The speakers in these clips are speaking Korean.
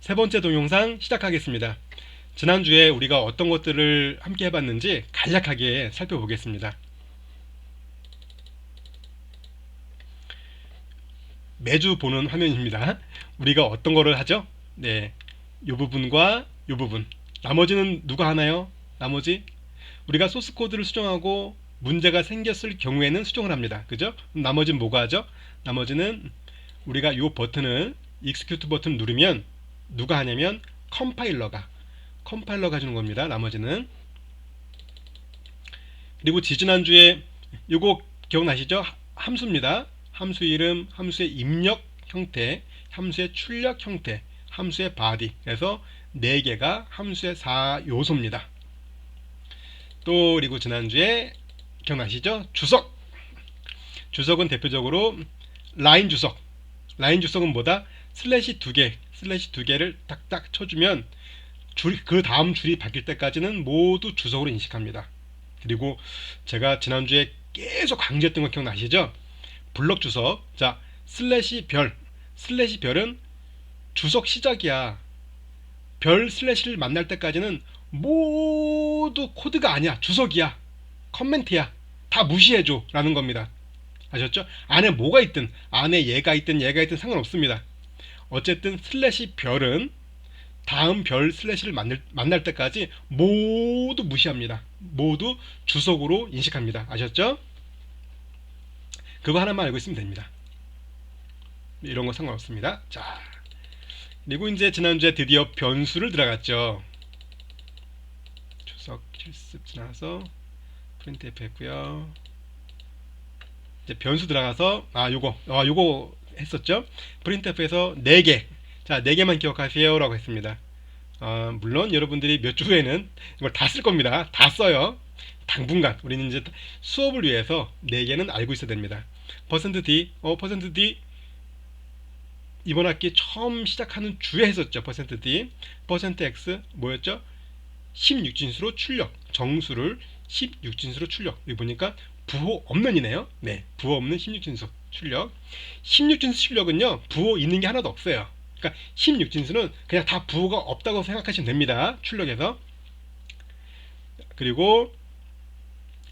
세 번째 동영상 시작하겠습니다. 지난주에 우리가 어떤 것들을 함께 해봤는지 간략하게 살펴보겠습니다. 매주 보는 화면입니다. 우리가 어떤 거를 하죠? 네, 이 부분과 이 부분. 나머지는 누가 하나요? 나머지 우리가 소스 코드를 수정하고 문제가 생겼을 경우에는 수정을 합니다. 그죠? 나머지는 뭐가 하죠? 나머지는 우리가 이 버튼을 execute 버튼 누르면 누가 하냐면 컴파일러가 해주는 겁니다. 나머지는. 그리고 지지난주에 이거 기억나시죠? 함수입니다. 함수 이름, 함수의 입력 형태, 함수의 출력 형태, 함수의 body. 그래서 4개가 함수의 4요소입니다. 또 그리고 지난주에 기억나시죠? 주석은 대표적으로 라인 주석은 뭐다? 슬래시 2개를 딱딱 쳐주면 그 다음 줄이 바뀔 때까지는 모두 주석으로 인식합니다. 그리고 제가 지난주에 계속 강조했던 거 기억나시죠? 블럭 주석. 자, 슬래시 별은 주석 시작이야. 별 슬래시를 만날 때까지는 모두 코드가 아니야. 주석이야. 커멘트야. 다 무시해줘 라는 겁니다. 아셨죠? 안에 뭐가 있든, 안에 얘가 있든 상관없습니다. 어쨌든 슬래시 별은 다음 별 슬래시를 만날 때까지 모두 무시합니다. 모두 주석으로 인식합니다. 아셨죠? 그거 하나만 알고 있으면 됩니다. 이런 거 상관없습니다. 자, 그리고 이제 지난주에 드디어 변수를 들어갔죠. 주석 실습 지나서 프린트F 했고요. 이제 변수 들어가서 요거 했었죠. 프린트F에서 4개. 자, 4개만 기억하세요 라고 했습니다. 물론 여러분들이 몇 주에는 이걸 다 쓸 겁니다. 다 써요. 당분간 우리는 이제 수업을 위해서 4개는 알고 있어야 됩니다. %D 이번 학기 처음 시작하는 주에 했었죠. %D %X 뭐였죠? 16진수로 출력, 정수를 16진수로 출력. 여기 보니까 부호 없는 이네요. 네, 부호 없는 16진수 출력. 16진수 출력은요, 부호 있는 게 하나도 없어요. 그러니까 16진수는 그냥 다 부호가 없다고 생각하시면 됩니다. 출력에서. 그리고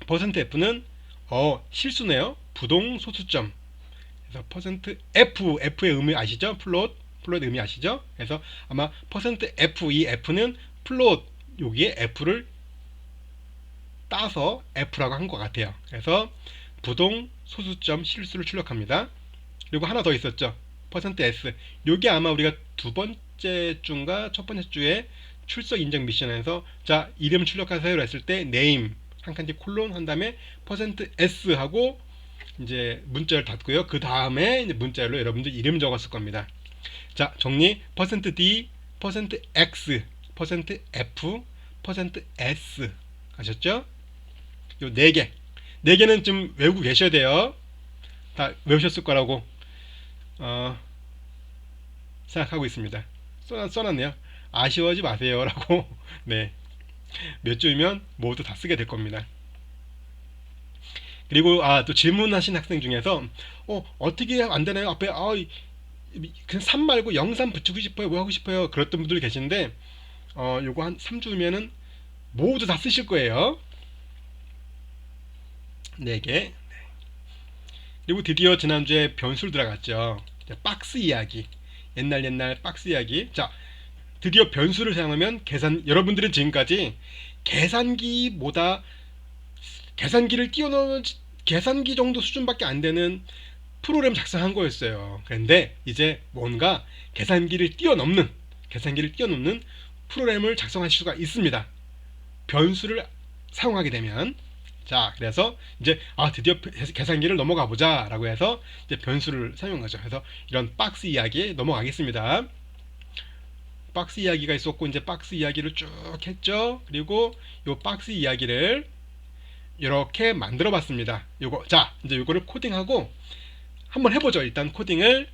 %F는 실수네요. 부동 소수점. 그래서 %F의 의미 아시죠? 플롯의 의미 아시죠? 그래서 아마 %F, 이 F는 플롯, 여기에 F를 따서 F라고 한 것 같아요. 그래서 부동 소수점 실수를 출력합니다. 그리고 하나 더 있었죠. %S. 요게 아마 우리가 두 번째 주인가 첫 번째 주에 출석 인정 미션에서 자, 이름 출력하세요 했을 때 name 한 칸뒤 콜론 한 다음에 %S 하고 이제 문자를 닫고요. 그 다음에 문자열로 여러분들 이름 적었을 겁니다. 자, 정리. %D, %X, %F, %S. 아셨죠? 요 4개. 4개는 좀 외우고 계셔야 돼요. 다 외우셨을 거라고 생각하고 있습니다. 써놨네요. 아쉬워하지 마세요 라고. 네, 몇 주면 모두 다 쓰게 될 겁니다. 그리고 또 질문하신 학생 중에서 어떻게 안 되나요? 앞에 그냥 3 말고 0, 3 붙이고 싶어요. 뭐 하고 싶어요? 그랬던 분들 계신데 요거 한 3주면은 모두 다 쓰실 거예요. 4개. 그리고 드디어 지난주에 변수를 들어갔죠. 박스 이야기. 옛날 박스 이야기. 자, 드디어 변수를 사용하면 여러분들은 지금까지 계산기보다 계산기를 뛰어넘는 계산기 정도 수준밖에 안 되는 프로그램 작성한 거였어요. 그런데 이제 뭔가 계산기를 뛰어넘는 프로그램을 작성하실 수가 있습니다. 변수를 사용하게 되면. 자, 그래서 이제 드디어 계산기를 넘어가 보자 라고 해서 이제 변수를 사용한 거죠. 그래서 이런 박스 이야기에 넘어가겠습니다. 박스 이야기가 있었고 이제 박스 이야기를 쭉 했죠. 그리고 이 박스 이야기를 이렇게 만들어 봤습니다. 자, 이제 요거를 코딩하고 한번 해보죠. 일단 코딩을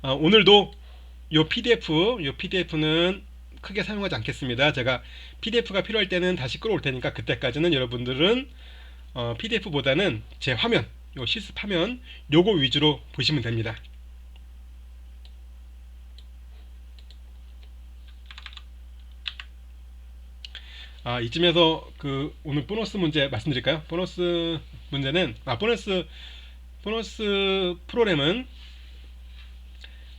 오늘도 요 PDF는 크게 사용하지 않겠습니다. 제가 PDF가 필요할 때는 다시 끌어올 테니까 그때까지는 여러분들은 PDF보다는 제 화면, 요 실습 화면 요거 위주로 보시면 됩니다. 이쯤에서 그 오늘 보너스 문제 말씀드릴까요? 보너스 문제는 보너스 프로그램은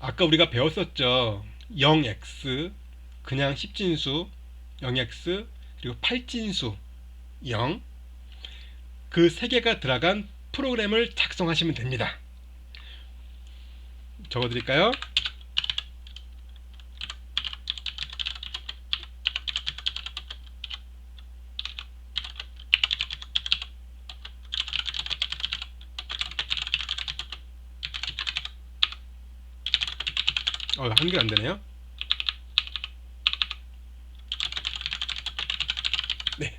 아까 우리가 배웠었죠. 0x 그냥 10진수 0x 그리고 8진수 0 그 세 개가 들어간 프로그램을 작성하시면 됩니다. 적어드릴까요? 한글 안 되네요. 네.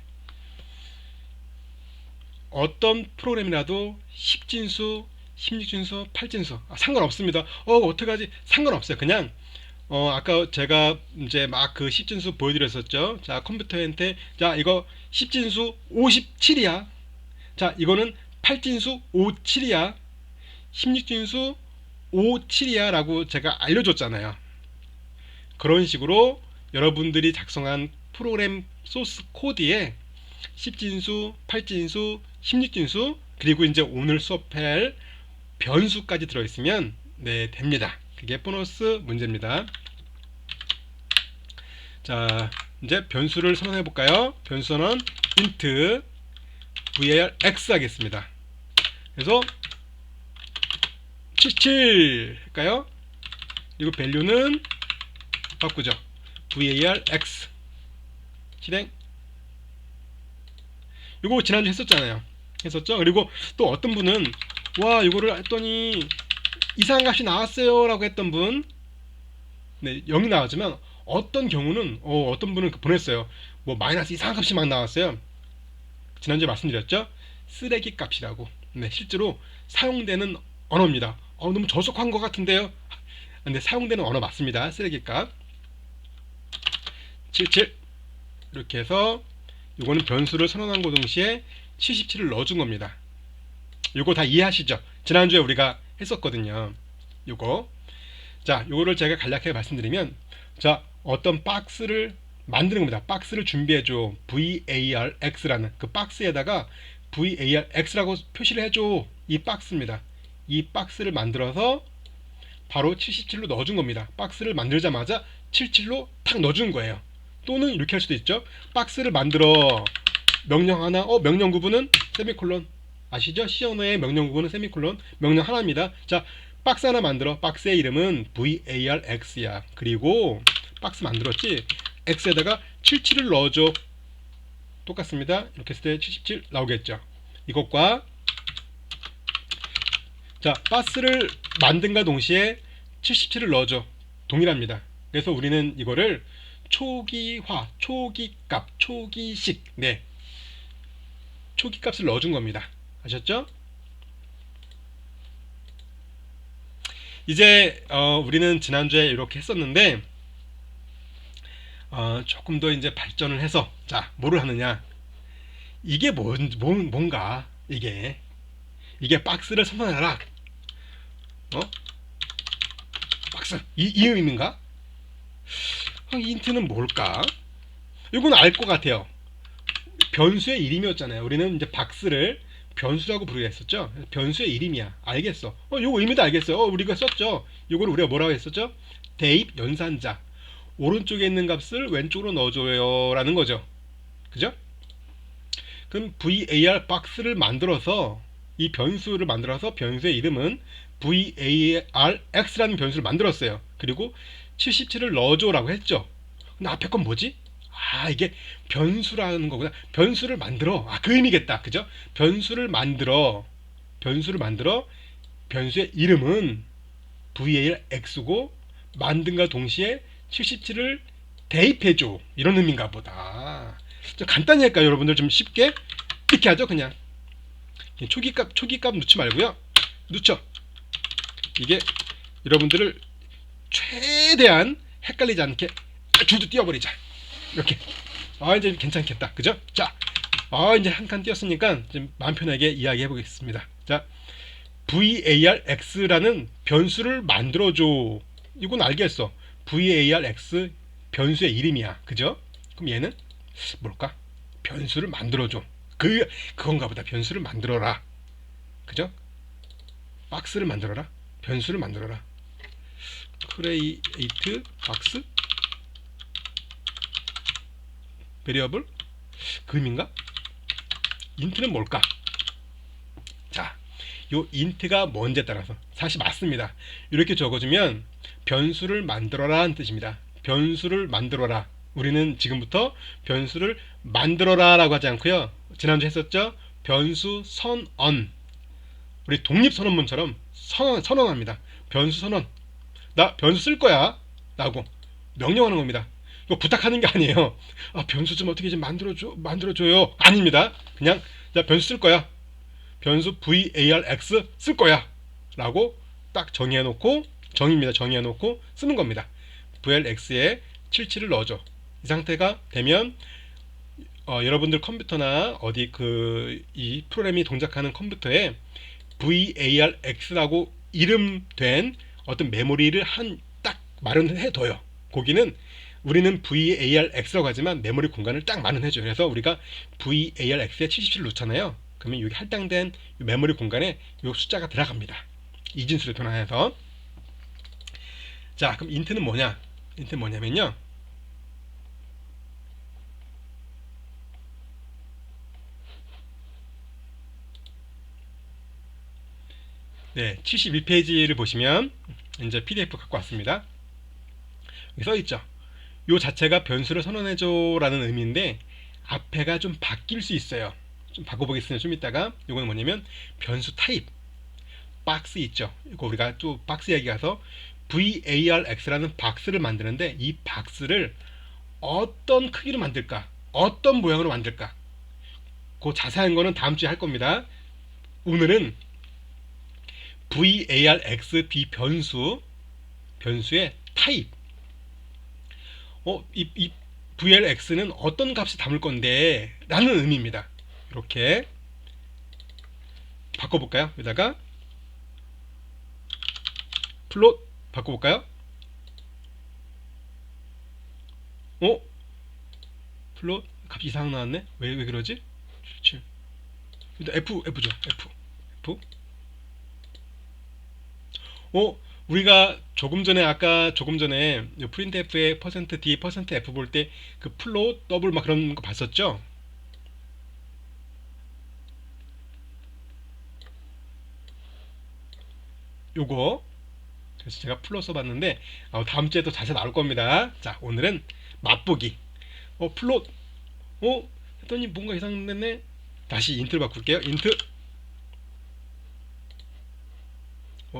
어떤 프로그램이라도 10진수, 16진수, 8진수 상관없습니다. 어떡하지? 상관없어요. 그냥 아까 제가 이제 막 그 10진수 보여드렸었죠. 자, 컴퓨터한테 자, 이거 10진수 57이야. 자, 이거는 8진수 57이야. 16진수 57이야 라고 제가 알려줬잖아요. 그런 식으로 여러분들이 작성한 프로그램 소스 코드에 10진수, 8진수, 16진수 그리고 이제 오늘 수업할 변수까지 들어있으면 네, 됩니다. 그게 보너스 문제입니다. 자, 이제 변수를 선언해 볼까요? 변수 선언 int var x 하겠습니다. 그래서 77 할까요? 그리고 밸류는 바꾸죠. var x 실행. 이거 지난주 했었잖아요. 했었죠? 그리고 또 어떤 분은 와, 이거를 했더니 이상한 값이 나왔어요 라고 했던 분, 네, 0이 나왔지만 어떤 경우는 어떤 분은 보냈어요. 뭐 마이너스 이상한 값이 막 나왔어요. 지난주에 말씀드렸죠? 쓰레기 값이라고. 네, 실제로 사용되는 언어입니다. 너무 저속한 것 같은데요? 근데 사용되는 언어 맞습니다. 쓰레기 값 77 이렇게 해서 이거는 변수를 선언한 거 동시에 77을 넣어준 겁니다. 이거 다 이해하시죠? 지난주에 우리가 했었거든요. 요거. 자, 요거를 제가 간략하게 말씀드리면, 자, 어떤 박스를 만드는 겁니다. 박스를 준비해줘. VARX라는 그 박스에다가 VARX라고 표시를 해줘. 이 박스입니다. 이 박스를 만들어서 바로 77로 넣어준 겁니다. 박스를 만들자마자 77로 탁 넣어준 거예요. 또는 이렇게 할 수도 있죠. 박스를 만들어. 명령 하나, 명령 구분은 세미콜론. 아시죠? C 언어의 명령 구분은 세미콜론. 명령 하나입니다. 자, 박스 하나 만들어. 박스의 이름은 VARX야. 그리고 박스 만들었지? X에다가 77을 넣어줘. 똑같습니다. 이렇게 했을 때 77 나오겠죠. 이것과 자, 박스를 만든과 동시에 77을 넣어줘. 동일합니다. 그래서 우리는 이거를 초기화, 초기값, 초기식, 네, 초기값을 넣어준 겁니다. 아셨죠? 이제 우리는 지난주에 이렇게 했었는데 조금 더 이제 발전을 해서 자, 뭐를 하느냐? 이게 뭔가 이게 박스를 선언해라. 박스 이 의미인가? 인트는 뭘까? 이건 알 것 같아요. 변수의 이름이었잖아요. 우리는 이제 박스를 변수라고 부르게 했었죠. 변수의 이름이야. 알겠어. 요거 의미도 알겠어요. 우리가 썼죠. 요거를 우리가 뭐라고 했었죠? 대입 연산자. 오른쪽에 있는 값을 왼쪽으로 넣어줘요 라는 거죠. 그죠? 그럼 var 박스를 만들어서 이 변수를 만들어서 변수의 이름은 varx라는 변수를 만들었어요. 그리고 77을 넣어줘 라고 했죠. 근데 앞에 건 뭐지? 이게 변수라는 거구나. 변수를 만들어. 그 의미겠다. 그죠? 변수를 만들어. 변수의 이름은 varx고 만든과 동시에 77을 대입해줘. 이런 의미인가 보다. 좀 간단히 할까요? 여러분들 좀 쉽게? 이렇게 하죠. 그냥 초기값 넣지 말고요. 넣죠. 이게 여러분들을 최대한 헷갈리지 않게 줄도 띄워버리자. 이렇게. 이제 괜찮겠다. 그죠? 자, 이제 한 칸 띄었으니까 좀 마음 편하게 이야기해 보겠습니다. 자, varx라는 변수를 만들어줘. 이건 알겠어. varx 변수의 이름이야. 그죠? 그럼 얘는 뭘까? 변수를 만들어줘. 그건가 보다. 변수를 만들어라. 그죠? 박스를 만들어라. 변수를 만들어라. create 박스 variable 그 의미인가? int는 뭘까? 자, 요 int가 뭔지에 따라서 사실 맞습니다. 이렇게 적어주면 변수를 만들어라 는 뜻입니다. 변수를 만들어라. 우리는 지금부터 변수를 만들어라 라고 하지 않고요. 지난주에 했었죠? 변수 선언. 우리 독립선언문처럼 선언합니다. 변수 선언. 나 변수 쓸 거야 라고 명령하는 겁니다. 이거 부탁하는 게 아니에요. 변수 좀 어떻게 좀 만들어줘요. 아닙니다. 그냥 나 변수 쓸 거야. 변수 varx 쓸 거야 라고 딱 정의해놓고 정의입니다. 정의해놓고 쓰는 겁니다. vrx에 77을 넣어줘. 이 상태가 되면 여러분들 컴퓨터나 어디 이 프로그램이 동작하는 컴퓨터에 varx라고 이름된 어떤 메모리를 딱 마련해둬요. 거기는 우리는 varx라고 하지만 메모리 공간을 딱 마련해줘요. 그래서 우리가 varx에 77을 놓잖아요. 그러면 여기 할당된 메모리 공간에 이 숫자가 들어갑니다. 이진수를 변환해서. 자, 그럼 int는 뭐냐? int는 뭐냐면요. 네, 71페이지를 보시면 이제 PDF 갖고 왔습니다. 여기 써있죠. 요 자체가 변수를 선언해줘 라는 의미인데 앞에가 좀 바뀔 수 있어요. 좀 바꿔보겠습니다. 좀 이따가. 요거는 뭐냐면 변수 타입 박스 있죠. 이거 우리가 또 박스 이야기 가서 varx라는 박스를 만드는데 이 박스를 어떤 크기로 만들까? 어떤 모양으로 만들까? 그 자세한 거는 다음 주에 할 겁니다. 오늘은 varxb 변수의 타입. 이 vrx는 어떤 값을 담을 건데 라는 의미입니다. 이렇게 바꿔볼까요? 여기다가 플롯 바꿔볼까요? 플롯 값이 이상 나왔네? 왜 그러지? 77. F죠. F. 우리가 조금 전에 printf의 %d, %f 볼 때 그 플롯 더블 막 그런 거 봤었죠? 요거 그래서 제가 플롯 써봤는데 다음 주에 또 자세히 나올 겁니다. 자, 오늘은 맛보기. 플롯 했더니 뭔가 이상했네. 다시 인트를 바꿀게요. 인트.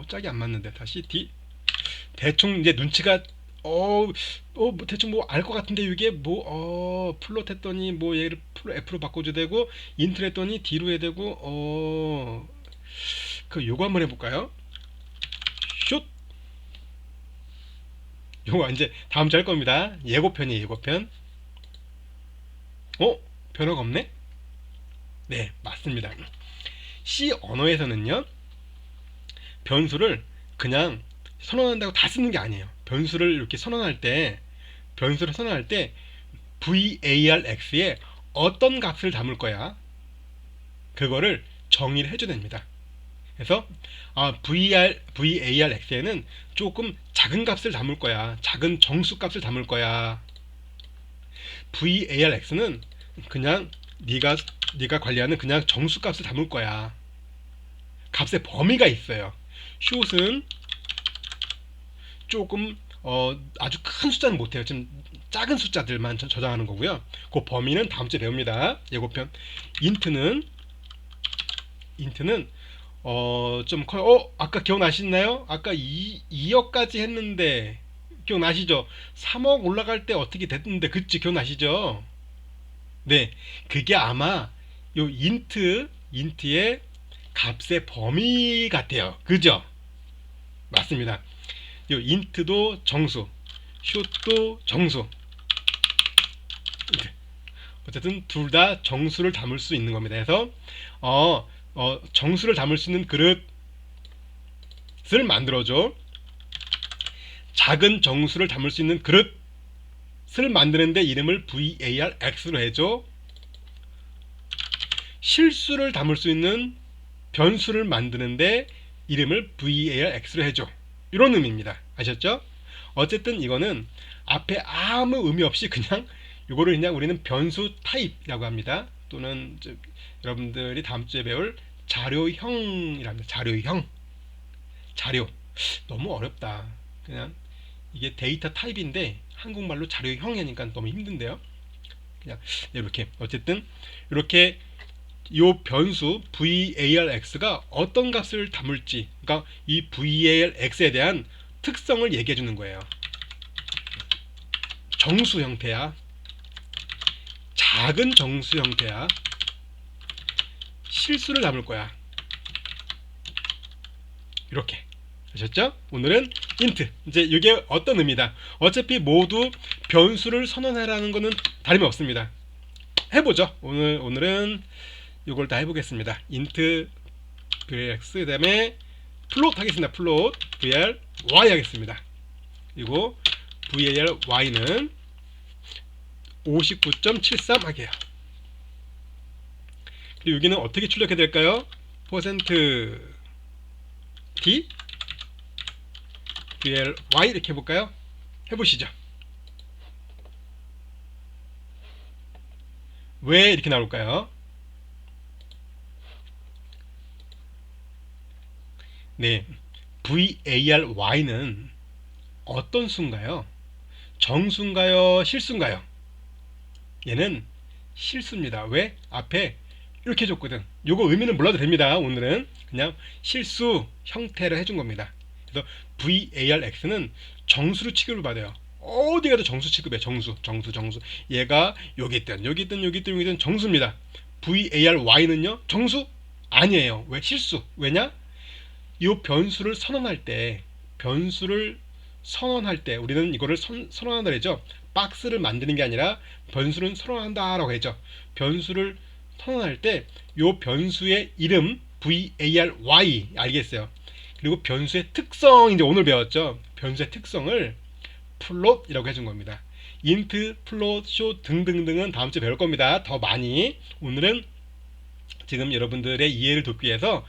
짝이 안 맞는데 다시 D. 대충 이제 눈치가 대충 뭐 알 것 같은데 이게 플롯 했더니 뭐 얘를 F로 바꿔줘야 되고 인트 했더니 D로 해야 되고 요거 한번 해볼까요? 슛. 요거 이제 다음 주 할 겁니다. 예고편이에요. 예고편. 변화가 없네? 네, 맞습니다. C 언어에서는요 변수를 그냥 선언한다고 다 쓰는 게 아니에요. 변수를 이렇게 선언할 때 varx에 어떤 값을 담을 거야 그거를 정의를 해줘야 됩니다. 그래서 varx에는 조금 작은 값을 담을 거야. 작은 정수 값을 담을 거야. varx는 그냥 네가 관리하는 그냥 정수 값을 담을 거야. 값의 범위가 있어요. 숏은 조금 아주 큰 숫자는 못해요. 좀 작은 숫자들만 저장하는 거고요. 그 범위는 다음 주에 배웁니다. 예고편. 인트는 좀 커요. 아까 기억나시나요? 아까 2억까지 했는데 기억나시죠? 3억 올라갈 때 어떻게 됐는데 그치 기억나시죠? 네, 그게 아마 요 인트의 값의 범위 같아요. 그죠? 맞습니다. 요 인트도 정수, 숏도 정수. 어쨌든 둘 다 정수를 담을 수 있는 겁니다. 그래서 정수를 담을 수 있는 그릇을 만들어줘. 작은 정수를 담을 수 있는 그릇을 값을 만드는데 이름을 varx로 해줘. 실수를 담을 수 있는 변수를 만드는데 이름을 varx로 해줘. 이런 의미입니다. 아셨죠? 어쨌든 이거는 앞에 아무 의미 없이 그냥 이거를 그냥 우리는 변수 타입이라고 합니다. 또는 여러분들이 다음 주에 배울 자료형이랍니다. 자료형. 자료. 너무 어렵다. 그냥 이게 데이터 타입인데 한국말로 자료형이니까 너무 힘든데요. 그냥 이렇게 어쨌든 이렇게 이 변수 varx가 어떤 값을 담을지, 그러니까 이 varx에 대한 특성을 얘기해 주는 거예요. 정수 형태야, 작은 정수 형태야, 실수를 담을 거야. 이렇게 아셨죠? 오늘은 int. 이제 이게 어떤 의미다. 어차피 모두 변수를 선언하라는 거는 다름이 없습니다. 해보죠. 오늘은 이걸 다 해보겠습니다. int varx 그 다음에 플롯 하겠습니다. 플롯 var y 하겠습니다. 그리고 vary는 59.73 하게요. 그리고 여기는 어떻게 출력해야 될까요? %d vry 이렇게 해볼까요? 해보시죠. 왜 이렇게 나올까요? 네, vary는 어떤 수인가요? 정수인가요? 실수인가요? 얘는 실수입니다. 왜? 앞에 이렇게 줬거든. 요거 의미는 몰라도 됩니다. 오늘은 그냥 실수 형태를 해준 겁니다. 그래서 varx는 정수로 취급을 받아요. 어디 가도 정수 취급해. 정수. 얘가 여기 있든 정수입니다. vary는요 정수 아니에요. 왜? 실수. 왜냐? 이 변수를 선언할 때 우리는 이거를 선언한다 그랬죠. 박스를 만드는 게 아니라 변수를 선언한다라고 했죠. 변수를 선언할 때 이 변수의 이름 vary 알겠어요. 그리고 변수의 특성 이제 오늘 배웠죠. 변수의 특성을 플롯이라고 해준 겁니다. int, 플롯, show 등등등은 다음 주에 배울 겁니다. 더 많이. 오늘은 지금 여러분들의 이해를 돕기 위해서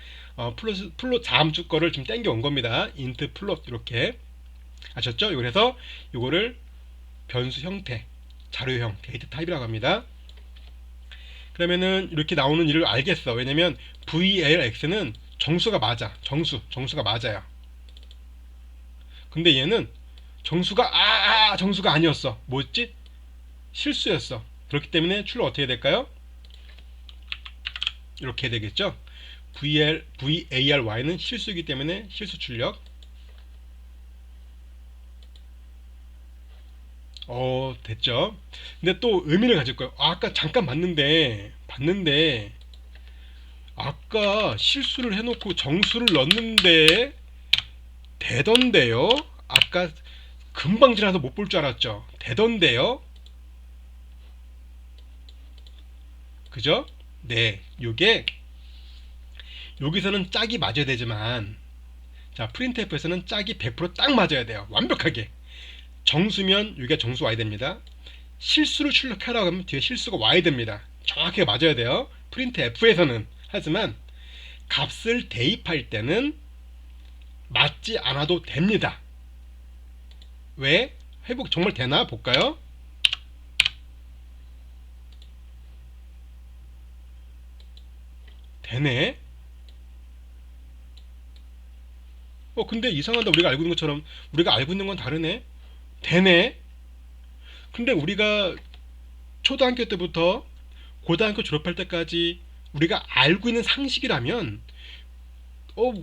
플롯 다음 주 거를 좀 땡겨 온 겁니다. int, 플롯 이렇게 아셨죠? 그래서 이거를 변수 형태, 자료형, 데이터 타입이라고 합니다. 그러면은 이렇게 나오는 일을 알겠어. 왜냐면 varx는 정수가 맞아. 정수가 맞아요. 근데 얘는 정수가 아니었어. 뭐였지? 실수였어. 그렇기 때문에 출력 어떻게 될까요? 이렇게 되겠죠. vary는 실수이기 때문에 실수 출력. 됐죠. 근데 또 의미를 가질 거예요. 아까 잠깐 봤는데 아까 실수를 해놓고 정수를 넣었는데 되던데요. 아까 금방 지나서 못 볼 줄 알았죠. 되던데요. 그죠? 네, 요게 여기서는 짝이 맞아야 되지만 자 printf에서는 짝이 100% 딱 맞아야 돼요. 완벽하게. 정수면 여기가 정수 와야 됩니다. 실수를 출력하라고 하면 뒤에 실수가 와야 됩니다. 정확하게 맞아야 돼요. printf에서는. 하지만 값을 대입할 때는 맞지 않아도 됩니다. 왜? 회복 정말 되나? 볼까요? 되네. 근데 이상하다. 우리가 알고 있는 것처럼 우리가 알고 있는 건 다르네. 되네. 근데 우리가 초등학교 때부터 고등학교 졸업할 때까지 우리가 알고 있는 상식이라면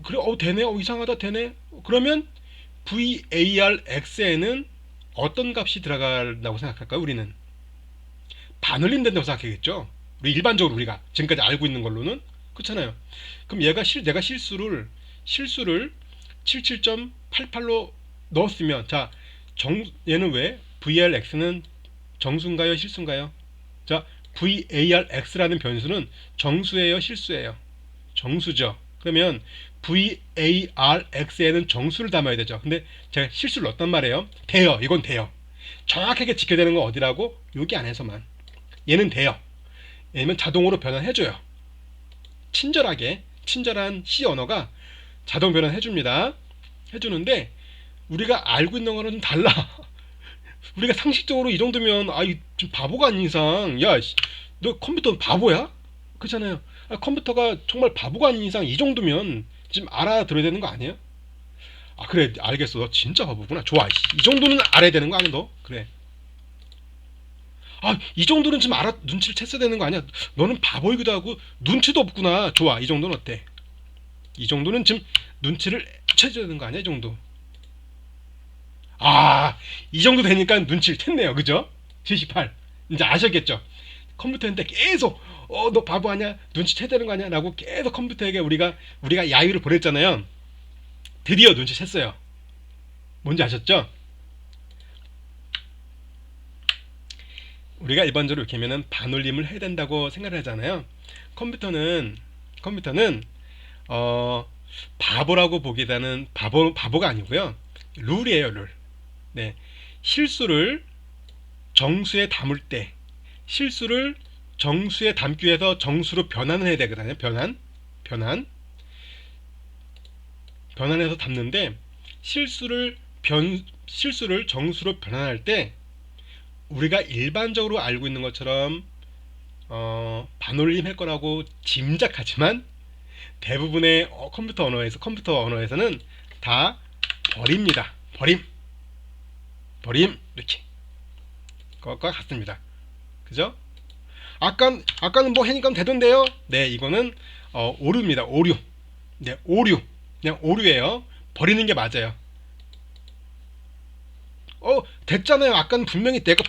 그래 되네. 이상하다. 되네. 그러면 varx에는 어떤 값이 들어간다고 생각할까요? 우리는 반올림 된다고 생각하겠죠. 우리 일반적으로 우리가 지금까지 알고 있는 걸로는 그렇잖아요. 그럼 내가 실수를 77.88로 넣었으면 자 얘는 왜 varx는 정수인가요? 실수인가요? 자 varx라는 변수는 정수예요? 실수예요? 정수죠. 그러면 varx에는 정수를 담아야 되죠. 근데 제가 실수를 넣었단 말이에요. 돼요. 이건 돼요. 정확하게 지켜야 되는 건 어디라고? 여기 안에서만. 얘는 돼요. 얘는 자동으로 변환해줘요. 친절한 C 언어가 자동 변환해줍니다. 해주는데 우리가 알고 있는 거는 좀 달라. 우리가 상식적으로 이 정도면 좀 바보가 아닌 이상 너 컴퓨터 바보야? 그렇잖아요. 컴퓨터가 정말 바보가 아닌 이상 이 정도면 지금 알아들어야 되는 거 아니에요? 그래 알겠어. 너 진짜 바보구나. 좋아. 이 정도는 알아야 되는 거 아니야 너? 그래. 이 정도는 좀 눈치를 챘어야 되는 거 아니야? 너는 바보이기도 하고 눈치도 없구나. 좋아. 이 정도는 어때? 이 정도는 지금 눈치를 채줘야 되는 거 아니야? 이 정도. 이 정도 되니까 눈치를 챘네요. 그죠? 78. 이제 아셨겠죠? 컴퓨터인데 계속 너 바보 아니야? 눈치채야 되는 거 아니야? 라고 계속 컴퓨터에게 우리가 야유를 보냈잖아요. 드디어 눈치챘어요. 뭔지 아셨죠? 우리가 일반적으로 이렇게 하면은 반올림을 해야 된다고 생각을 하잖아요. 컴퓨터는 바보라고 보기보다는 바보가 아니고요. 룰이에요, 룰. 네. 실수를 정수에 담을 때 실수를 정수에 담기 위해서 정수로 변환을 해야 되거든요. 변환해서 담는데 실수를 정수로 변환할 때 우리가 일반적으로 알고 있는 것처럼 반올림 할 거라고 짐작하지만 대부분의 컴퓨터 언어에서는 다 버립니다. 버림 이렇게 그것과 같습니다. 그죠? 아까는 뭐 해니까 되던데요? 네, 이거는 오류입니다. 오류. 네, 오류. 그냥 오류예요. 버리는 게 맞아요. 됐잖아요. 아까는 분명히 내가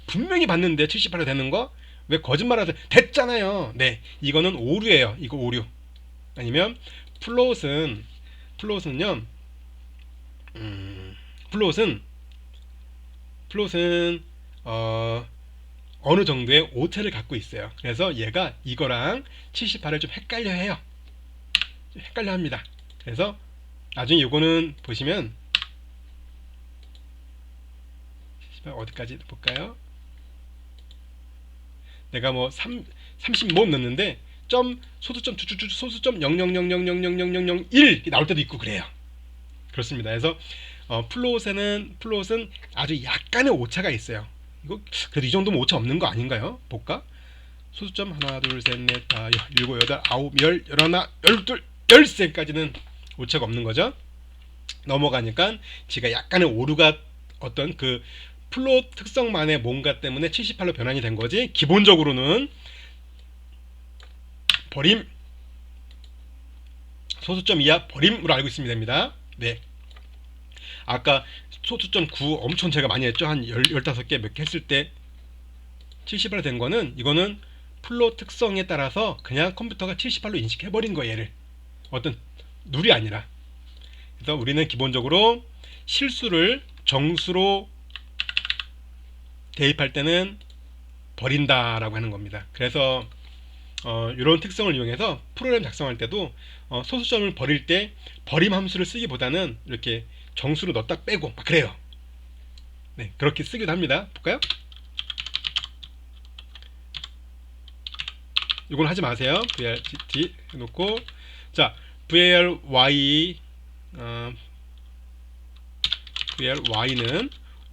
분명히 봤는데 78로 되는 거? 왜 거짓말하세요? 됐잖아요. 네, 이거는 오류예요. 이거 오류. 아니면 플롯은요. 플롯은 어느 정도의 오차를 갖고 있어요. 그래서 얘가 이거랑 78을 좀 헷갈려 합니다. 그래서 나중에 요거는 보시면 어디까지 볼까요? 내가 뭐 30 못 넣는데 소수점 0.000000001 나올 때도 있고 그래요. 그렇습니다. 그래서 플롯은 아주 약간의 오차가 있어요. 이거 그래도 이 정도면 오차 없는 거 아닌가요? 볼까? 소수점 하나 둘셋넷 다 일곱 여덟 아홉 열 열하나 열둘 열세까지는 오차가 없는 거죠. 넘어가니까 지가 약간의 오류가 어떤 그 플롯 특성만의 뭔가 때문에 78로 변환이 된 거지. 기본적으로는 버림, 소수점 이하 버림으로 알고 있으면 됩니다. 네. 아까 소수점 9 엄청 제가 많이 했죠. 한 15개 몇 개 했을 때 78로 된 거는 이거는 플롯 특성에 따라서 그냥 컴퓨터가 78로 인식해버린 거예요. 얘를 어떤 룰이 아니라. 그래서 우리는 기본적으로 실수를 정수로 대입할 때는 버린다라고 하는 겁니다. 그래서 이런 특성을 이용해서 프로그램 작성할 때도 소수점을 버릴 때 버림 함수를 쓰기보다는 이렇게 정수로 넣었다 빼고 막 그래요. 네, 그렇게 쓰기도 합니다. 볼까요? 이건 하지 마세요. VRGT 해놓고 자 VRY는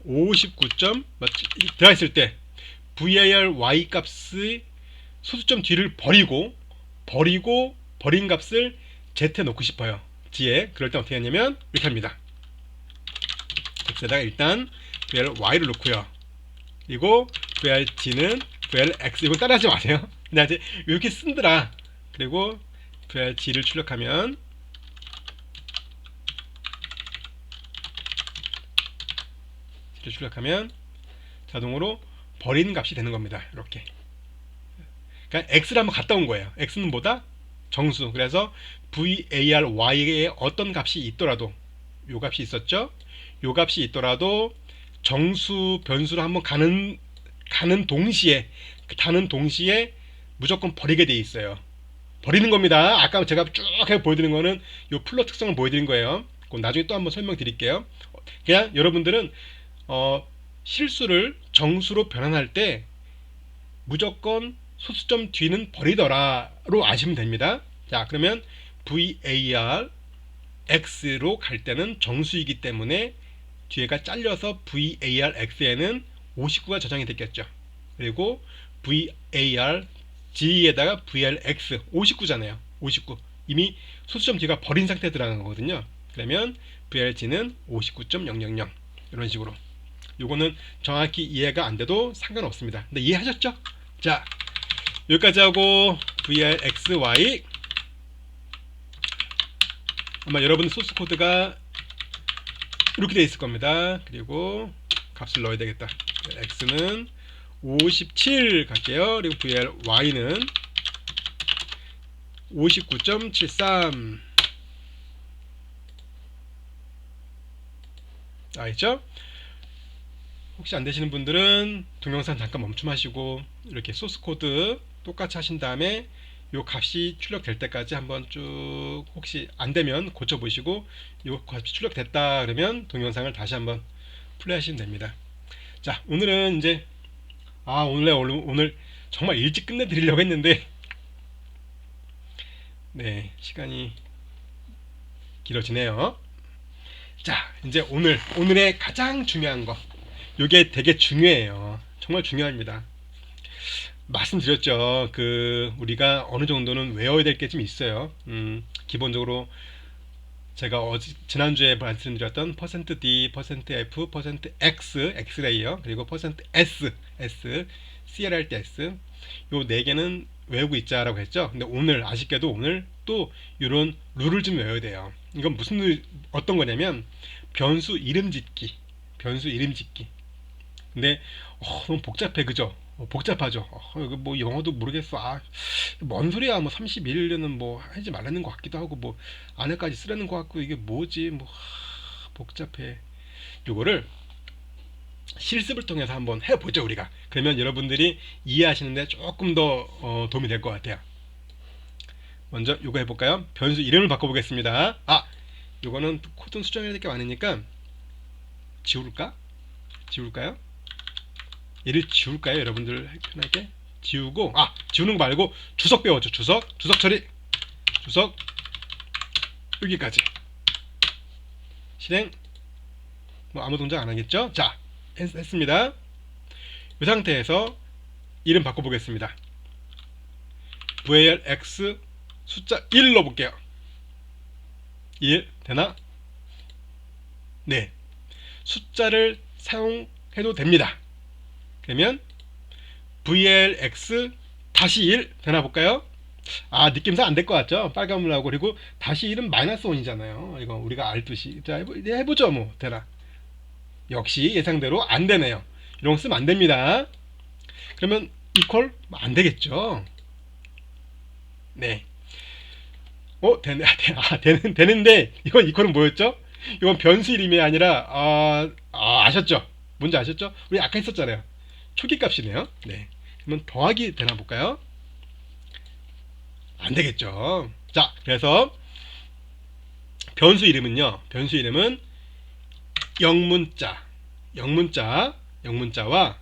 59점 들어가 있을 때 VARY 값의 소수점 뒤를 버린 값을 Z에 놓고 싶어요. G에 그럴 때 어떻게 하냐면 이렇게 합니다. X에다가 일단 VRY를 놓고요. 그리고 VRG는 VRX 이건 따라하지 마세요. 그냥 이제 이렇게 쓴더라. 그리고 VRG를 출력하면 자동으로 버리는 값이 되는 겁니다. 이렇게. 그러니까 x를 한번 갖다 온 거예요. x는 뭐다? 정수. 그래서 VARY에 어떤 값이 있더라도 요 값이 있었죠? 요 값이 있더라도 정수 변수로 한번 가는 동시에 무조건 버리게 돼 있어요. 버리는 겁니다. 아까 제가 쭉 보여드린 거는 요 플롯 특성을 보여드린 거예요. 그럼 나중에 또 한번 설명드릴게요. 그냥 여러분들은 실수를 정수로 변환할 때 무조건 소수점 뒤는 버리더라로 아시면 됩니다. 자, 그러면 var x로 갈 때는 정수이기 때문에 뒤에가 잘려서 var x에는 59가 저장이 됐겠죠. 그리고 var g에다가 vrx 59잖아요. 59 이미 소수점 뒤가 버린 상태에 들어간 거거든요. 그러면 vrg는 59.000 이런 식으로. 요거는 정확히 이해가 안 돼도 상관없습니다. 근데 이해하셨죠? 자, 여기까지 하고 vrxy 아마 여러분 소스 코드가 이렇게 돼 있을 겁니다. 그리고 값을 넣어야 되겠다. x는 57 갈게요. 그리고 y는 59.73 알겠죠? 혹시 안 되시는 분들은 동영상 잠깐 멈춤하시고 이렇게 소스 코드 똑같이 하신 다음에 요 값이 출력될 때까지 한번 쭉 혹시 안 되면 고쳐 보시고 요 값이 출력됐다 그러면 동영상을 다시 한번 플레이하시면 됩니다. 자, 오늘은 이제 오늘 정말 일찍 끝내드리려고 했는데 네, 시간이 길어지네요. 자, 이제 오늘의 가장 중요한 거, 요게 되게 중요해요. 정말 중요합니다. 말씀드렸죠. 우리가 어느 정도는 외워야 될 게 좀 있어요. 기본적으로 제가 지난주에 말씀드렸던 %d, %f, %x, x레이요. 그리고 %s, cl 할 때 s. 요 네 개는 외우고 있자라고 했죠. 근데 오늘 아쉽게도 오늘 또 이런 룰을 좀 외워야 돼요. 이건 어떤 거냐면 변수 이름 짓기. 근데 너무 복잡해, 그죠? 복잡하죠. 이거 뭐 영어도 모르겠어. 뭔 소리야? 뭐 31년은 뭐 하지 말라는 것 같기도 하고 뭐 안에까지 쓰라는 것 같고 이게 뭐지? 뭐 복잡해. 요거를 실습을 통해서 한번 해보죠, 우리가. 그러면 여러분들이 이해하시는데 조금 더 도움이 될 것 같아요. 먼저 요거 해볼까요? 변수 이름을 바꿔보겠습니다. 요거는 코드는 수정해야 될 게 많으니까 지울까요? 얘를 지울까요? 여러분들 편하게 지우고, 지우는 거 말고 주석 배웠죠. 주석 처리. 주석 여기까지 실행. 뭐 아무 동작 안 하겠죠? 자, 했습니다. 이 상태에서 이름 바꿔보겠습니다. vrx 숫자 1 넣어볼게요. 1 되나? 네, 숫자를 사용해도 됩니다. 그러면 vrx 다시 1 되나 볼까요? 느낌상 안 될 것 같죠? 빨간물하고. 그리고 다시 1은 마이너스 1이잖아요. 이거 우리가 알듯이. 자, 해보죠. 뭐 되나? 역시 예상대로 안 되네요. 이런 거 쓰면 안 됩니다. 그러면 이퀄 안 되겠죠? 네. 되는데 이건 이퀄은 뭐였죠? 이건 변수 이름이 아니라 아셨죠? 뭔지 아셨죠? 우리 아까 했었잖아요. 초기 값이네요. 네. 그러면 더하기 되나 볼까요? 안 되겠죠. 자, 그래서 변수 이름은 영문자와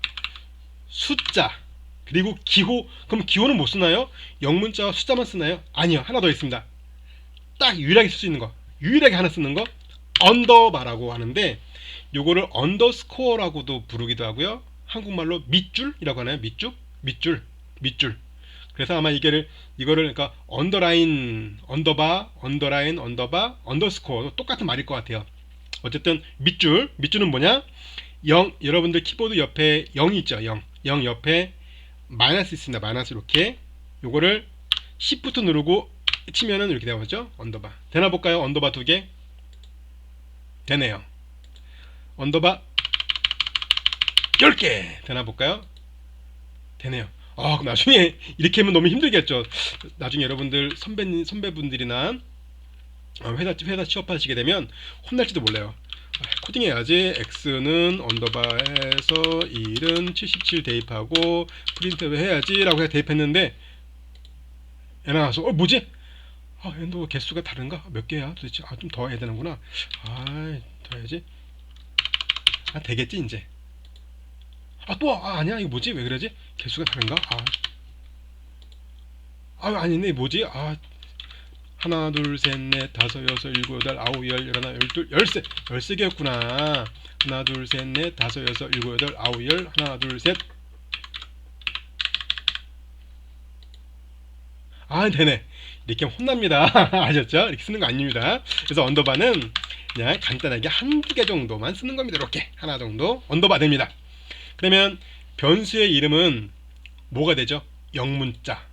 숫자 그리고 기호. 그럼 기호는 못 쓰나요? 영문자와 숫자만 쓰나요? 아니요, 하나 더 있습니다. 딱 유일하게 쓸 수 있는 거, 유일하게 하나 쓰는 거, 언더바라고 하는데 요거를 언더스코어라고도 부르기도 하고요. 한국말로 밑줄이라고 하나요? 밑줄. 그래서 아마 이거를 그러니까 언더라인, 언더바, 언더스코어 똑같은 말일 것 같아요. 어쨌든 밑줄은 뭐냐? 0, 여러분들 키보드 옆에 0이 있죠. 0 옆에 마이너스 있습니다. 마이너스. 이렇게 요거를 Shift 누르고 치면은 이렇게 되어죠. 언더바 되나 볼까요? 언더바 2개 되네요. 언더바 10개 되나 볼까요? 되네요. 그럼 나중에 이렇게 하면 너무 힘들겠죠. 나중에 여러분들 선배분들이나 회사 취업하시게 되면 혼날지도 몰라요. 코딩해야지. x는 언더바에서 1은 77 대입하고 프린트 해야지 라고 해서 대입했는데 애 나와서 뭐지? 엔더 개수가 다른가? 몇 개야 도대체? 좀 더 해야 되는구나. 더 해야지. 되겠지 이제. 아니야, 이거 뭐지? 왜 그러지? 개수가 다른가? 아니네, 뭐지? 하나, 둘, 셋, 넷, 다섯, 여섯, 일곱, 여덟, 아홉, 열, 열하나, 열둘, 열세. 13개였구나. 하나, 둘, 셋, 넷, 다섯, 여섯, 일곱, 여덟, 아홉, 열, 하나, 둘, 셋. 되네. 이렇게 하면 혼납니다. 아셨죠? 이렇게 쓰는 거 아닙니다. 그래서 언더바는 그냥 간단하게 한두 개 정도만 쓰는 겁니다. 이렇게 하나 정도 언더바 됩니다. 그러면 변수의 이름은 뭐가 되죠? 영문자,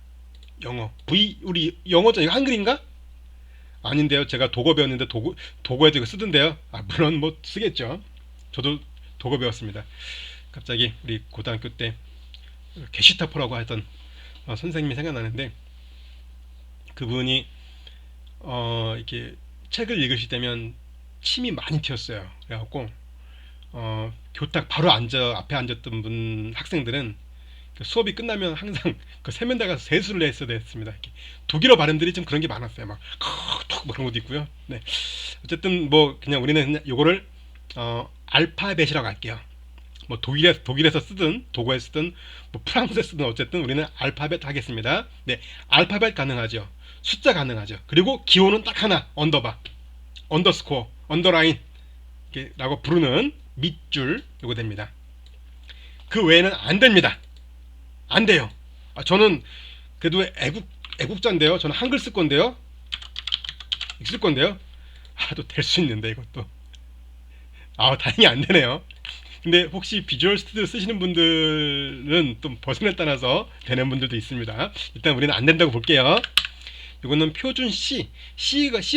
영어. 우리 영어자 이거 한글인가? 아닌데요. 제가 독어 배웠는데 독어에도 이거 쓰던데요. 물론 뭐 쓰겠죠. 저도 독어 배웠습니다. 갑자기 우리 고등학교 때 게슈타포라고 하던 선생님이 생각나는데, 그분이 이렇게 책을 읽으실 때면 침이 많이 튀었어요. 그래갖고 교탁 바로 앞에 앉았던 학생들은 그 수업이 끝나면 항상 그 세면대 가서 세수를 했어야 됐습니다. 이렇게 독일어 발음들이 좀 그런 게 많았어요. 톡 그런 것도 있고요. 네. 어쨌든 뭐 그냥 우리는 그냥 요거를 알파벳이라고 할게요. 뭐 독일에서 쓰든 독어에 쓰든 뭐 프랑스에 쓰든 어쨌든 우리는 알파벳 하겠습니다. 네, 알파벳 가능하죠. 숫자 가능하죠. 그리고 기호는 딱 하나, 언더바, 언더스코어, 언더라인 라고 부르는 밑줄 요거 됩니다. 그 외에는 안 됩니다. 안 돼요. 저는 그래도 애국자인데요. 저는 한글 쓸 건데요. 쓸 건데요. 또 될 수 있는데 이것도. 다행히 안 되네요. 근데 혹시 비주얼 스튜디오 쓰시는 분들은 또 버전에 따라서 되는 분들도 있습니다. 일단 우리는 안 된다고 볼게요. 이거는 표준 C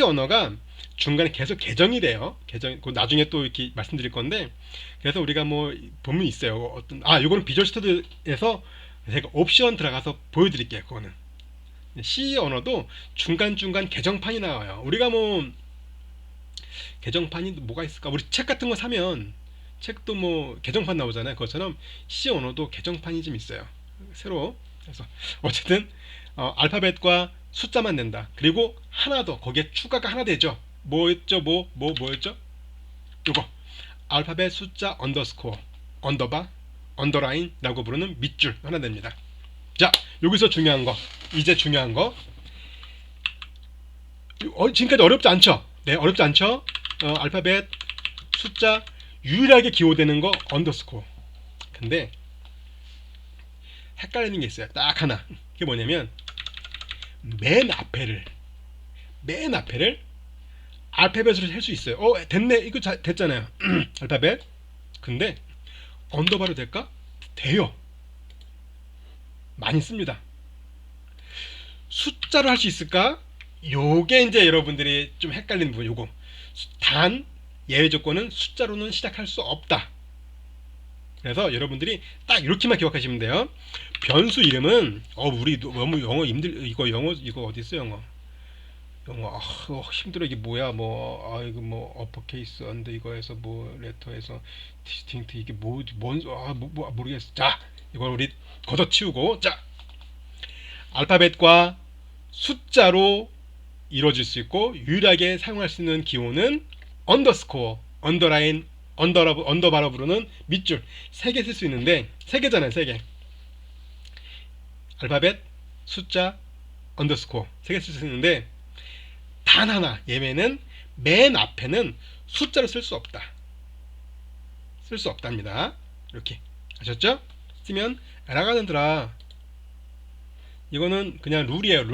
언어가 중간에 계속 개정이 돼요. 나중에 또 이렇게 말씀드릴 건데, 그래서 우리가 뭐 보면 있어요. 이거는 비주얼 스튜디오에서 제가 옵션 들어가서 보여드릴게요. 그거는 C 언어도 중간중간 개정판이 나와요. 우리가 뭐 개정판이 뭐가 있을까? 우리 책 같은 거 사면 책도 뭐 개정판 나오잖아요. 그것처럼 C 언어도 개정판이 좀 있어요. 새로. 그래서 어쨌든 알파벳과 숫자만 낸다. 그리고 하나 더, 거기에 추가가 하나 되죠. 뭐였죠? 뭐였죠? 요거 알파벳, 숫자, 언더스코어, 언더바, 언더라인 라고 부르는 밑줄 하나 됩니다. 자, 여기서 중요한 거, 이제 중요한 거. 지금까지 어렵지 않죠? 네, 어렵지 않죠? 알파벳, 숫자, 유일하게 기호되는 거 언더스코어. 근데 헷갈리는 게 있어요. 딱 하나. 그게 뭐냐면 맨 앞에를 알파벳으로 할 수 있어요. 됐네. 이거 됐잖아요. 알파벳. 근데 언더바로 될까? 돼요. 많이 씁니다. 숫자로 할 수 있을까? 요게 이제 여러분들이 좀 헷갈리는 부분. 요거. 단 예외 조건은 숫자로는 시작할 수 없다. 그래서 여러분들이 딱 이렇게만 기억하시면 돼요. 변수 이름은 우리 너무 영어 이거 어디 있어? 영어 힘들어. 이게 뭐야? 이거 뭐 어퍼케이스 언더 이거에서 뭐 레터에서 디스팅트 이게 모르겠어. 자, 이걸 우리 걷어치우고, 자, 알파벳과 숫자로 이루어질 수 있고 유일하게 사용할 수 있는 기호는 언더스코어, 언더라인, 언더바로 부르는 밑줄. 3개 쓸 수 있는데 3개잖아요. 3개. 알파벳, 숫자, 언더스코어 3개 쓸 수 있는데 단 하나 예외는 맨 앞에는 숫자를 쓸 수 없다. 쓸 수 없답니다. 이렇게 아셨죠? 쓰면 에러가 되더라. 이거는 그냥 룰이에요.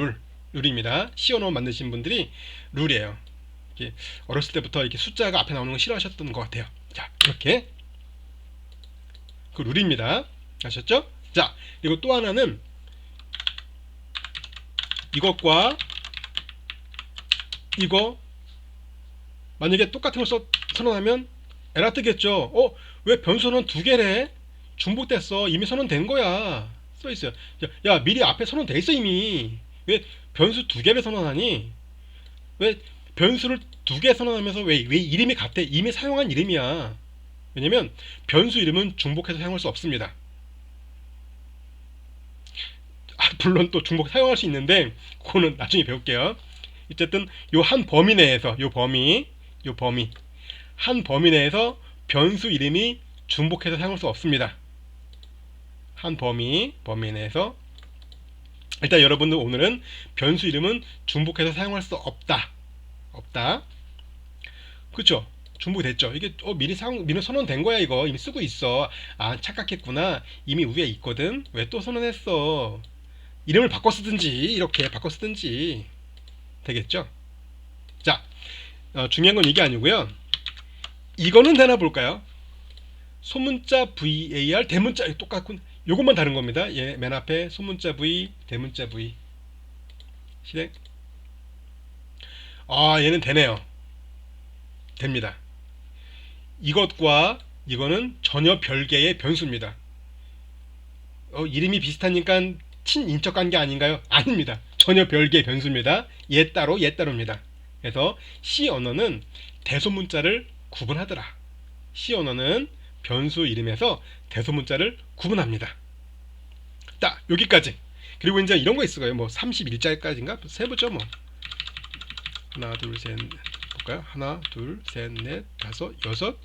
룰입니다. C 언어 만드신 분들이 룰이에요. 이렇게 어렸을 때부터 이렇게 숫자가 앞에 나오는 거 싫어하셨던 것 같아요. 자, 이렇게 그 룰입니다. 아셨죠? 자, 그리고 또 하나는 이것과 이거 만약에 똑같은 걸 선언하면 에러 뜨겠죠. 왜 변수는 2개래? 중복됐어. 이미 선언된 거야. 써있어요. 야, 미리 앞에 선언돼 있어 이미. 왜 변수 2개를 선언하니? 왜 변수를 2개 선언하면서 왜 이름이 같아? 이미 사용한 이름이야. 왜냐면 변수 이름은 중복해서 사용할 수 없습니다. 물론 또 중복 사용할 수 있는데 그거는 나중에 배울게요. 어쨌든 요 한 범위 내에서 한 범위 내에서 변수 이름이 중복해서 사용할 수 없습니다. 한 범위 내에서 일단 여러분들 오늘은 변수 이름은 중복해서 사용할 수 없다. 그쵸? 중복됐죠? 이게 미리 선언된 거야. 이거 이미 쓰고 있어. 아, 착각했구나. 이미 위에 있거든. 왜 또 선언했어? 이름을 바꿔 쓰든지 이렇게 바꿔 쓰든지 되겠죠? 자, 중요한 건 이게 아니고요. 이거는 되나 볼까요? 소문자 var 대문자 똑같군. 요것만 다른 겁니다. 예, 맨 앞에 소문자 v 대문자 v 실행. 아, 얘는 되네요. 됩니다. 이것과 이거는 전혀 별개의 변수입니다. 이름이 비슷하니까 친인척 관계 아닌가요? 아닙니다. 전혀 별개의 변수입니다. 얘 따로 얘 따로입니다. 그래서 C 언어는 대소문자를 구분하더라. C 언어는 변수 이름에서 대소문자를 구분합니다. 딱 여기까지. 그리고 이제 이런 거 있어요. 뭐 31자까지인가 세보죠. 뭐 하나 둘 셋 볼까요? 하나 둘 셋 넷 다섯 여섯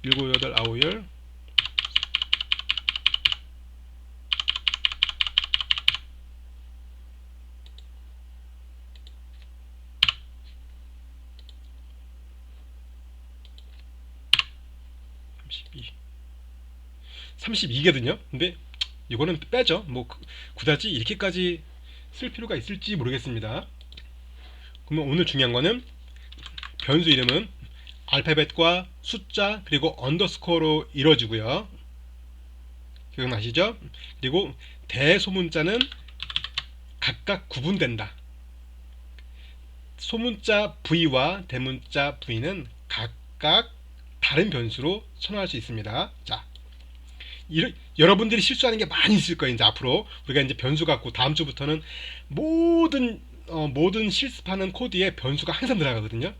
일곱 여덟 아홉 열 32개거든요. 근데 이거는 빼죠. 뭐 그다지 이렇게까지 쓸 필요가 있을지 모르겠습니다. 그러면 오늘 중요한 거는 변수 이름은 알파벳과 숫자 그리고 언더스코어로 이루어지고요. 기억나시죠? 그리고 대소문자는 각각 구분된다. 소문자 V와 대문자 V는 각각 다른 변수로 선언할 수 있습니다. 자, 여러분들이 실수하는 게 많이 있을 거예요. 이제 앞으로 우리가 이제 변수 갖고 다음 주부터는 모든 실습하는 코드에 변수가 항상 들어가거든요.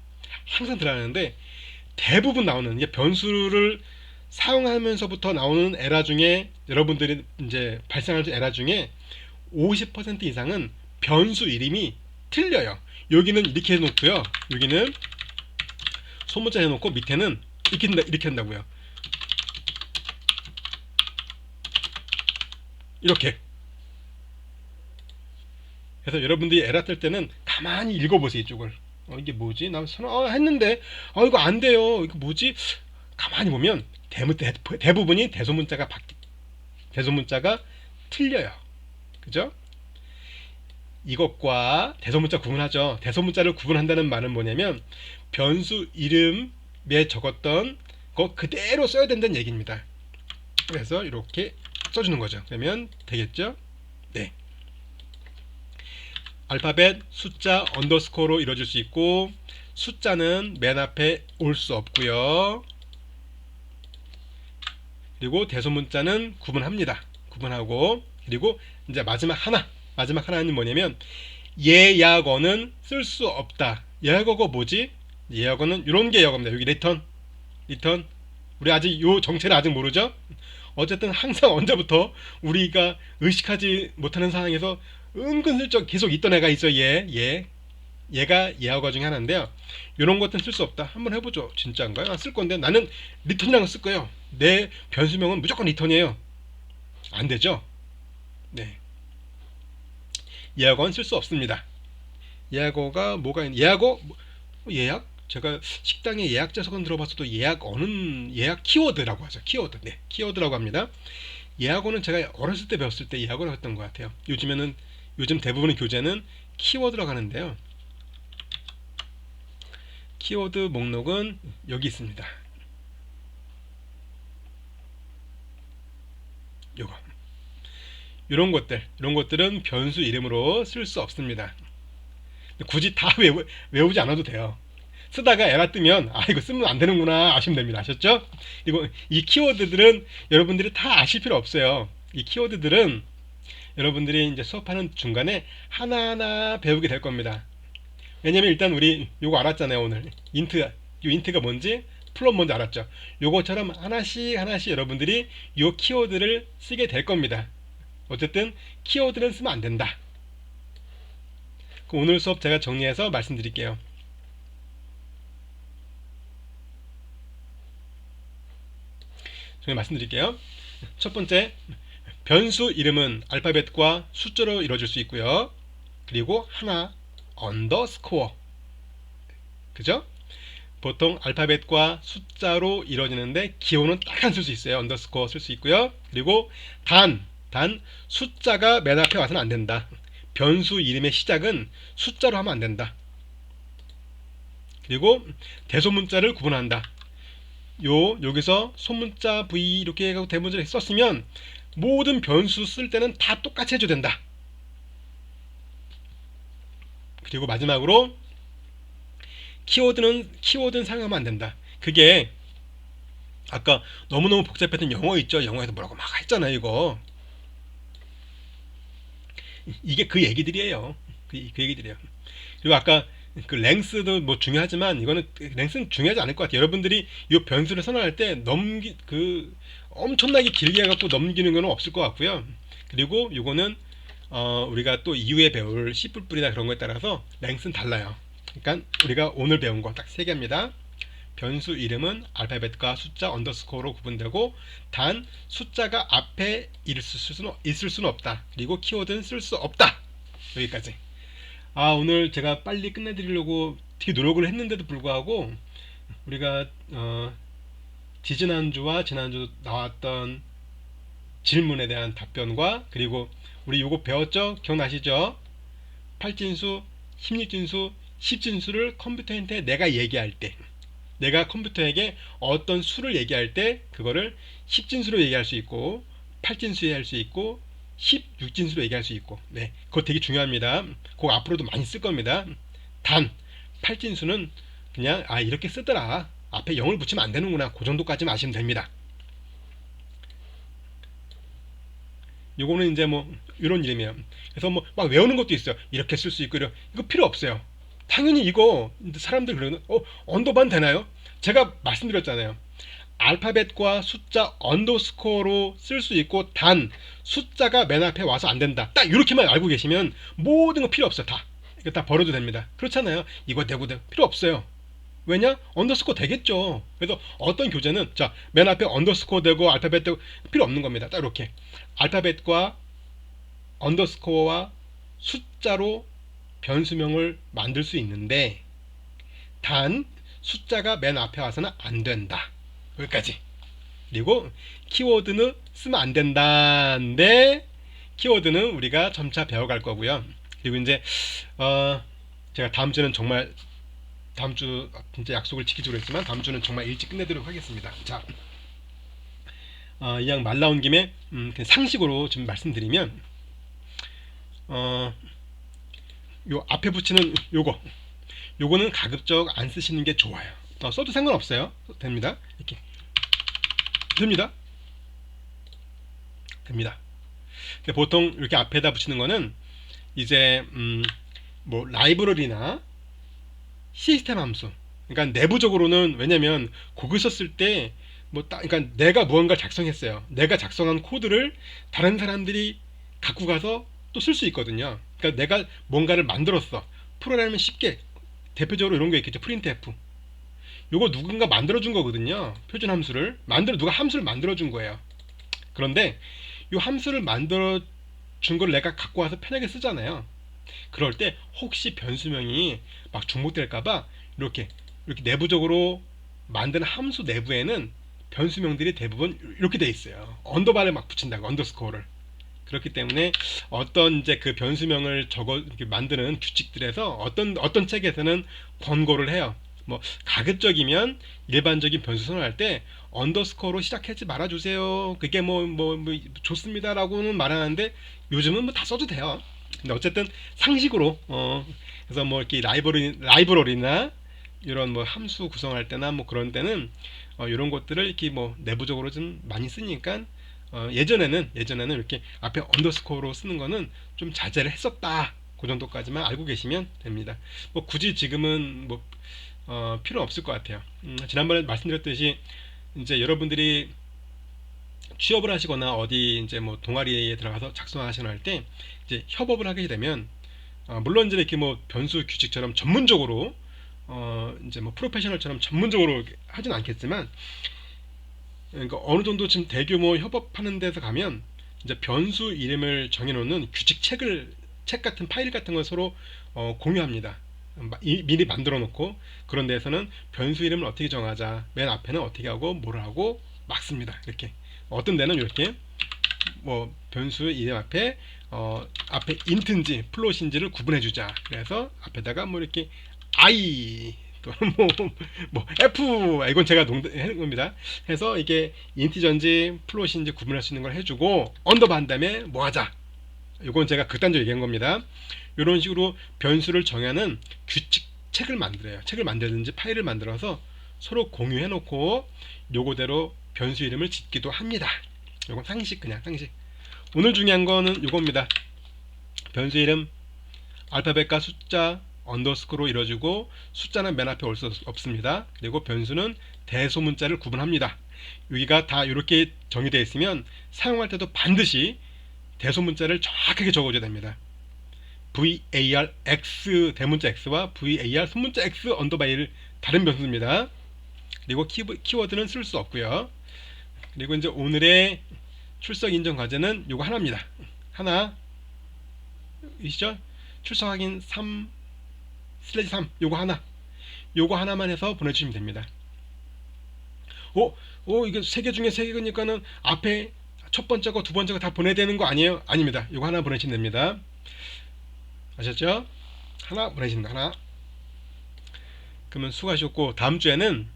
항상 들어가는데 대부분 나오는 이게 변수를 사용하면서부터 나오는 에러 중에 여러분들이 이제 발생하는 에러 중에 50% 이상은 변수 이름이 틀려요. 여기는 이렇게 해놓고요. 여기는 소문자 해놓고 밑에는 이렇게 한다고요. 이렇게. 그래서 여러분들이 에러 뜰 때는 가만히 읽어보세요. 이쪽을. 이게 뭐지? 나 했는데 이거 안 돼요. 이거 뭐지? 가만히 보면 대부분이 대소문자가 틀려요. 그죠? 이것과 대소문자 구분하죠. 대소문자를 구분한다는 말은 뭐냐면 변수 이름에 적었던 거 그대로 써야 된다는 얘기입니다. 그래서 이렇게 써주는 거죠. 그러면 되겠죠? 네. 알파벳, 숫자, 언더스코어로 이루어질 수 있고 숫자는 맨 앞에 올 수 없고요. 그리고 대소문자는 구분합니다. 구분하고 그리고 이제 마지막 하나는 뭐냐면 예약어는 쓸 수 없다. 예약어가 뭐지? 예약어는 이런 게 예약어입니다. 여기 리턴 우리 아직 요 정체를 아직 모르죠? 어쨌든 항상 언제부터 우리가 의식하지 못하는 상황에서 은근슬쩍 계속 있던 애가 있어요. 얘가 예약어 중에 하나인데요. 이런 것들은 쓸 수 없다. 한번 해보죠. 진짜인가요? 쓸 건데 나는 리턴이라는 걸 쓸 거예요. 내 변수명은 무조건 리턴이에요. 안 되죠? 네. 예약어는 쓸 수 없습니다. 예약어가 뭐가 있는? 예약? 제가 식당에 예약 좌석은 들어봤어도 예약어는 예약 키워드라고 하죠. 키워드. 네, 키워드라고 합니다. 예약어는 제가 어렸을 때 배웠을 때 예약어라고 했던 것 같아요. 요즘 대부분의 교재는 키워드라고 하는데요. 키워드 목록은 여기 있습니다. 요거. 이런 것들은 변수 이름으로 쓸 수 없습니다. 굳이 다 외우지 않아도 돼요. 쓰다가 에러 뜨면 이거 쓰면 안 되는구나 아시면 됩니다. 아셨죠? 그리고 이 키워드들은 여러분들이 다 아실 필요 없어요. 이 키워드들은 여러분들이 이제 수업하는 중간에 하나하나 배우게 될 겁니다. 왜냐면 일단 우리 요거 알았잖아요. 오늘 인트가 뭔지 플롯 뭔지 알았죠? 요거처럼 하나씩 여러분들이 요 키워드를 쓰게 될 겁니다. 어쨌든 키워드는 쓰면 안 된다. 그럼 오늘 수업 제가 정리해서 말씀드릴게요. 첫 번째, 변수 이름은 알파벳과 숫자로 이루어질 수 있고요. 그리고 하나 언더스코어, 그죠? 보통 알파벳과 숫자로 이루어지는데 기호는 딱 한 쓸 수 있어요. 언더스코어 쓸 수 있고요. 그리고 단 숫자가 맨 앞에 와서는 안 된다. 변수 이름의 시작은 숫자로 하면 안 된다. 그리고 대소문자를 구분한다. 여기서 소문자 V 이렇게 해서 대문자를 썼으면 모든 변수 쓸 때는 다 똑같이 해줘야 된다. 그리고 마지막으로 키워드는 사용하면 안 된다. 그게 아까 너무너무 복잡했던 영어 있죠. 영어에서 뭐라고 막 했잖아요. 이게 그 얘기들이에요. 그 얘기들이에요. 그리고 아까 그 랭스도 뭐 중요하지만 이거는 랭스는 중요하지 않을 것 같아요. 여러분들이 이 변수를 선언할 때 엄청나게 길게 해갖고 넘기는 건 없을 것 같고요. 그리고 이거는 우리가 또 이후에 배울 C++이나 그런 거에 따라서 랭스는 달라요. 그러니까 우리가 오늘 배운 거 딱 3개입니다. 변수 이름은 알파벳과 숫자 언더스코어로 구분되고 단 숫자가 앞에 있을 수는 없다. 그리고 키워드는 쓸 수 없다. 여기까지. 오늘 제가 빨리 끝내드리려고 되게 노력을 했는데도 불구하고 우리가 지지난주와 지난주 나왔던 질문에 대한 답변과 그리고 우리 요거 배웠죠? 기억나시죠? 8진수, 16진수, 10진수를 컴퓨터한테 내가 얘기할 때, 내가 컴퓨터에게 어떤 수를 얘기할 때 그거를 10진수로 얘기할 수 있고 8진수 얘기할 수 있고 16진수로 얘기할 수 있고, 네, 그거 되게 중요합니다. 그거 앞으로도 많이 쓸 겁니다. 단 8진수는 그냥 이렇게 쓰더라, 앞에 0을 붙이면 안 되는구나, 그 정도까지만 아시면 됩니다. 요거는 이제 뭐 이런 이름이에요. 그래서 뭐 막 외우는 것도 있어요. 이렇게 쓸 수 있고 이거 필요 없어요. 당연히 이거 사람들 그러는 언더반 되나요? 제가 말씀드렸잖아요. 알파벳과 숫자 언더스코어로 쓸 수 있고 단 숫자가 맨 앞에 와서 안 된다. 딱 이렇게만 알고 계시면 모든 거 필요 없어요. 이거 다 버려도 됩니다. 그렇잖아요. 이거 되고 필요 없어요. 왜냐? 언더스코어 되겠죠. 그래서 어떤 교재는 맨 앞에 언더스코어 되고 알파벳 되고 필요 없는 겁니다. 딱 이렇게 알파벳과 언더스코어와 숫자로 변수명을 만들 수 있는데 단 숫자가 맨 앞에 와서는 안 된다. 여기까지. 그리고 키워드는 쓰면 안 된다인데 키워드는 우리가 점차 배워갈 거고요. 그리고 이제 제가 다음 주는 정말 다음 주 진짜 약속을 지키기로 했지만 다음 주는 정말 일찍 끝내도록 하겠습니다. 자, 이왕 말 나온 김에 그냥 상식으로 좀 말씀드리면 요 앞에 붙이는 요거는 가급적 안 쓰시는 게 좋아요. 써도 상관없어요. 됩니다. 이렇게 됩니다. 보통 이렇게 앞에다 붙이는 거는 이제 뭐 라이브러리나 시스템 함수, 그러니까 내부적으로는, 왜냐면 곡을 썼을 때 그러니까 내가 무언가를 작성했어요. 내가 작성한 코드를 다른 사람들이 갖고 가서 또 쓸 수 있거든요. 그러니까 내가 뭔가를 만들었어. 프로그램은 쉽게 대표적으로 이런 게 있겠죠. printf. 요거 누군가 만들어준 거거든요. 표준 함수를 누가 함수를 만들어준 거예요. 그런데 이 함수를 만들어준 걸 내가 갖고 와서 편하게 쓰잖아요. 그럴 때 혹시 변수명이 막 중복될까봐 이렇게 내부적으로 만든 함수 내부에는 변수명들이 대부분 이렇게 돼 있어요. 언더바를 막 붙인다고, 언더스코어를. 그렇기 때문에 어떤 이제 그 변수명을 이렇게 만드는 규칙들에서 어떤 책에서는 권고를 해요. 뭐 가급적이면 일반적인 변수 선언할 때 언더스코어로 시작하지 말아주세요. 그게 뭐 좋습니다라고는 말하는데 요즘은 뭐 다 써도 돼요. 근데 어쨌든 상식으로 그래서 뭐 이렇게 라이브러리나 이런 뭐 함수 구성할 때나 뭐 그런 때는 이런 것들을 이렇게 뭐 내부적으로 좀 많이 쓰니까 예전에는 이렇게 앞에 언더스코어로 쓰는 거는 좀 자제를 했었다. 그 정도까지만 알고 계시면 됩니다. 뭐 굳이 지금은 뭐 필요 없을 것 같아요. 지난번에 말씀드렸듯이 이제 여러분들이 취업을 하시거나 어디 이제 뭐 동아리에 들어가서 작성하시거나 할 때 이제 협업을 하게 되면 물론 이제 이렇게 뭐 변수 규칙처럼 전문적으로 이제 뭐 프로페셔널처럼 전문적으로 하진 않겠지만, 그러니까 어느 정도 지금 대규모 협업하는 데서 가면 이제 변수 이름을 정해놓는 책 같은 파일 같은 걸 서로 공유합니다. 미리 만들어 놓고 그런 데에서는 변수 이름을 어떻게 정하자, 맨 앞에는 어떻게 하고 뭐를 하고 막 씁니다. 이렇게 어떤 데는 이렇게 뭐 변수 이름 앞에 인트인지 플롯인지를 구분해 주자. 그래서 앞에다가 뭐 이렇게 I 또는 뭐 F, 이건 제가 농담하는 겁니다. 해서 이게 인티저인지 플롯인지 구분할 수 있는 걸 해주고 언더바 한 다음에 뭐 하자. 이건 제가 극단적으로 얘기한 겁니다. 이런 식으로 변수를 정하는 책을 만들어요. 책을 만들든지 파일을 만들어서 서로 공유해 놓고 요거대로 변수 이름을 짓기도 합니다. 요건 상식, 그냥 상식. 오늘 중요한 거는 요겁니다. 변수 이름 알파벳과 숫자 언더스코로 이루어지고 숫자는 맨 앞에 올 수 없습니다. 그리고 변수는 대소문자를 구분합니다. 여기가 다 이렇게 정의되어 있으면 사용할 때도 반드시 대소문자를 정확하게 적어줘야 됩니다. var x 대문자 x와 var 소문자 x 언더바 1 다른 변수입니다. 그리고 키워드는 쓸 수 없고요. 그리고 이제 오늘의 출석 인정 과제는 요거 하나입니다. 하나 이시죠? 출석 확인 3/3 요거 하나만 해서 보내주시면 됩니다. 이게 3개 중에 3개니까는 앞에 첫 번째 거, 두 번째 거 다 보내야 되는 거 아니에요? 아닙니다. 요거 하나 보내시면 됩니다. 아셨죠? 하나 보내시면 하나. 그러면 수고하셨고, 다음 주에는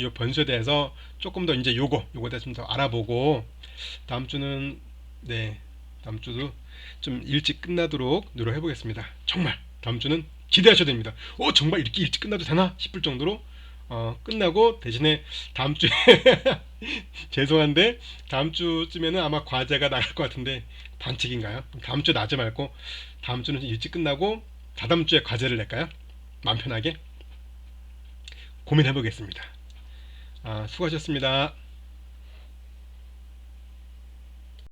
요 변수에 대해서 조금 더 이제 요거에 대해서 좀 더 알아보고, 다음 주는 다음 주도 좀 일찍 끝나도록 노력해 보겠습니다. 정말 다음 주는 기대하셔도 됩니다. 정말 이렇게 일찍 끝나도 되나 싶을 정도로 끝나고, 대신에 다음 주에 죄송한데 다음 주쯤에는 아마 과제가 나갈 것 같은데 반칙인가요? 다음 주에 나지 말고 다음 주는 일찍 끝나고 다다음 주에 과제를 낼까요? 마음 편하게 고민해 보겠습니다. 수고하셨습니다.